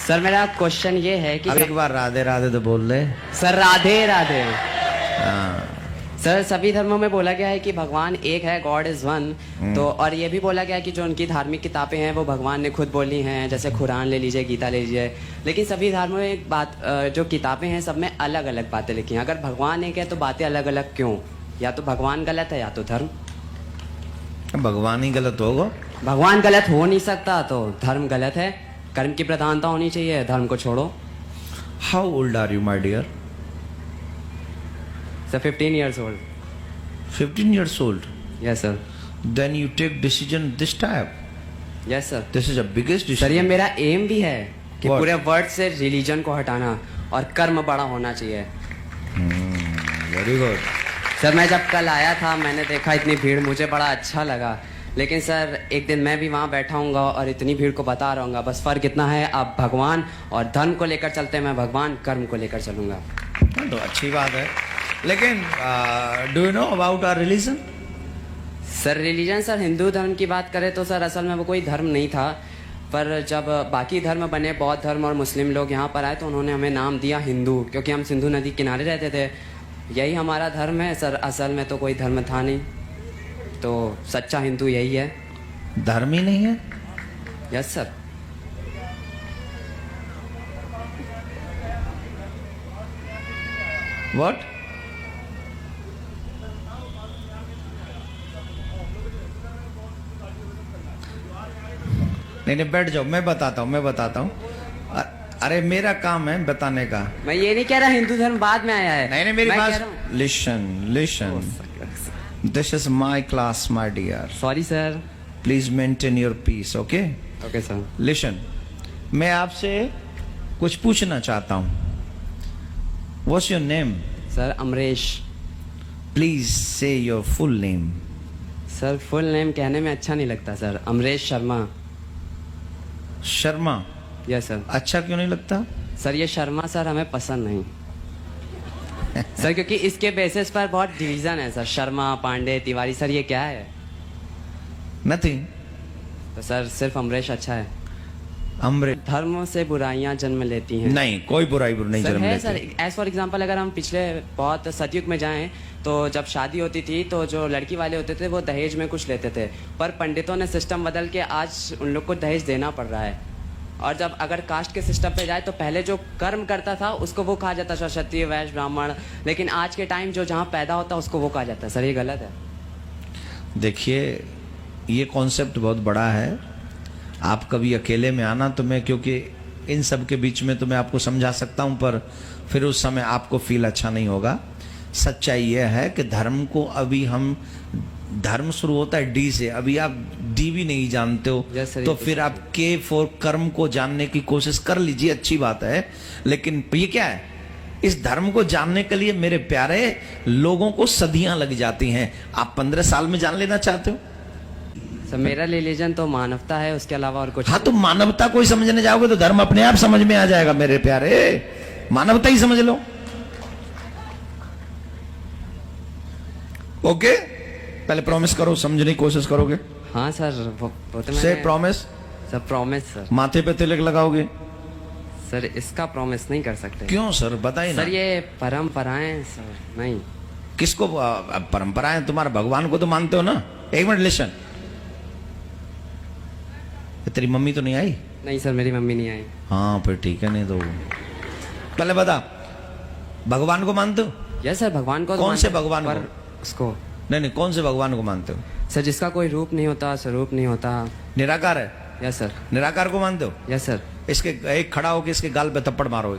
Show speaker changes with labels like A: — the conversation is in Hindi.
A: सर मेरा क्वेश्चन ये है कि
B: अब एक बार राधे राधे तो बोल ले।
A: सर राधे राधे।
B: हाँ।
A: सर सभी धर्मों में बोला गया है कि भगवान एक है, गॉड इज वन। तो और ये भी बोला गया है कि जो उनकी धार्मिक किताबें हैं वो भगवान ने खुद बोली हैं, जैसे कुरान ले लीजिए, गीता ले लीजिए। लेकिन सभी धर्मों में एक बात, जो किताबें हैं सब में अलग अलग बातें लिखी हैं। अगर भगवान एक है तो बातें अलग अलग क्यों? या तो भगवान गलत है या तो धर्म।
B: भगवान ही गलत होगा।
A: भगवान गलत हो नहीं सकता तो धर्म गलत है। कर्म की प्रधानता होनी चाहिए, धर्म को छोड़ो।
B: How old are you my dear?
A: Sir 15 years old.
B: 15 years old.
A: Yes sir.
B: Then you take decision this type.
A: Yes sir.
B: This is a biggest decision.
A: Sir ये मेरा एम भी है कि
B: What?
A: पूरे वर्ल्ड से रिलीजन को हटाना और कर्म बड़ा होना चाहिए।
B: Very good.
A: सर मैं जब कल आया था मैंने देखा इतनी भीड़, मुझे बड़ा अच्छा लगा। लेकिन सर एक दिन मैं भी वहाँ बैठा हूँगा और इतनी भीड़ को बता रहूँगा। बस फर्क इतना है, आप भगवान और धर्म को लेकर चलते हैं, मैं भगवान कर्म को लेकर चलूँगा।
B: तो अच्छी बात है। लेकिन do you know about our religion?
A: Sir religion, sir Hindu धर्म की बात करें तो सर असल में वो कोई धर्म नहीं था। पर जब बाकी धर्म बने, बौद्ध धर्म और मुस्लिम लोग यहाँ पर आए तो उन्होंने हमें नाम दिया हिंदू, क्योंकि हम सिंधु नदी किनारे रहते थे। यही हमारा धर्म है सर। असल में तो कोई धर्म था नहीं, तो सच्चा हिंदू यही है।
B: धर्म ही नहीं है?
A: Yes sir.
B: What? नहीं बैठ जाओ, मैं बताता हूँ। अरे मेरा काम है बताने का।
A: मैं ये नहीं कह रहा हिंदू धर्म बाद में आया है।
B: नहीं मेरी
A: मैं कह
B: बात
A: रहा हूँ-
B: listen this is my class my dear,
A: sorry sir.
B: Please maintain your peace. Okay
A: okay sir.
B: Listen, मैं आपसे कुछ पूछना चाहता हूँ। What's your name?
A: Sir Amresh.
B: Please say your full name.
A: Sir full name कहने में अच्छा नहीं लगता sir. Amresh Sharma.
B: Sharma?
A: Yes sir.
B: अच्छा क्यों नहीं लगता?
A: सर ये शर्मा सर हमें पसंद नहीं सर, क्योंकि इसके बेसिस पर बहुत डिवीजन है सर। शर्मा, पांडे, तिवारी, सर ये क्या है?
B: नथिंग।
A: तो सर सिर्फ अमरेश अच्छा है।
B: अमृत?
A: धर्मों से बुराइयां जन्म लेती हैं।
B: नहीं, कोई बुराई नहीं
A: सर
B: जन्म
A: है
B: लेती।
A: सर। एज फॉर एग्जाम्पल अगर हम पिछले बहुत सतयुग में जाएं तो जब शादी होती थी तो जो लड़की वाले होते थे वो दहेज में कुछ लेते थे, पर पंडितों ने सिस्टम बदल के आज उन लोग को दहेज देना पड़ रहा है। और जब अगर कास्ट के सिस्टम पे जाए तो पहले जो कर्म करता था उसको वो कहा जाता था क्षत्रिय, वैश्य, ब्राह्मण। लेकिन आज के टाइम जो जहाँ पैदा होता है उसको वो कहा जाता है। सर ये गलत है।
B: देखिए ये कॉन्सेप्ट बहुत बड़ा है। आप कभी अकेले में आना तो मैं, क्योंकि इन सब के बीच में तो मैं आपको समझा सकता हूं, पर फिर उस समय आपको फील अच्छा नहीं होगा। सच्चाई यह है कि धर्म को अभी हम, धर्म शुरू होता है डी से, अभी आप डी भी नहीं जानते हो।
A: Yes, sir,
B: तो फिर आप के फॉर कर्म को जानने की कोशिश कर लीजिए, अच्छी बात है। लेकिन ये क्या है, इस धर्म को जानने के लिए मेरे प्यारे लोगों को सदियां लग जाती हैं। आप 15 साल में जान लेना चाहते हो?
A: सर मेरा रिलीजन तो मानवता है, उसके अलावा और कुछ
B: हाँ, तो मानवता को ही समझने जाओगे तो धर्म अपने आप समझ में आ जाएगा मेरे प्यारे। मानवता ही समझ लो। ओके, पहले प्रॉमिस करो, समझने की कोशिश करोगे?
A: हाँ सर वो तो
B: से
A: मैंने
B: प्रॉमिस।
A: Sir promise sir.
B: माथे पे तिलक लगाओगे?
A: सर इसका प्रॉमिस नहीं कर सकते।
B: क्यों सर, बताइए ना।
A: सर ये परंपराएं सर। नहीं।
B: किसको परंपराएं? तुम्हारे भगवान को तो मानते हो ना। एक मिनट लिसन, तेरी मम्मी तो नहीं आई?
A: नहीं सर मेरी मम्मी नहीं आई।
B: हाँ फिर ठीक है, नहीं तो पहले बता, भगवान को मानते हो?
A: यस सर भगवान को तो
B: कौन से
A: मानते हैं,
B: भगवान
A: पर
B: को?
A: उसको
B: नहीं, कौन से भगवान को मानते हो?
A: सर जिसका कोई रूप नहीं होता, स्वरूप नहीं होता।
B: निराकार है?
A: Yes sir.
B: निराकार को मानते हो?
A: Yes sir.
B: इसके एक खड़ा होकर इसके गाल पे थप्पड़ मारो।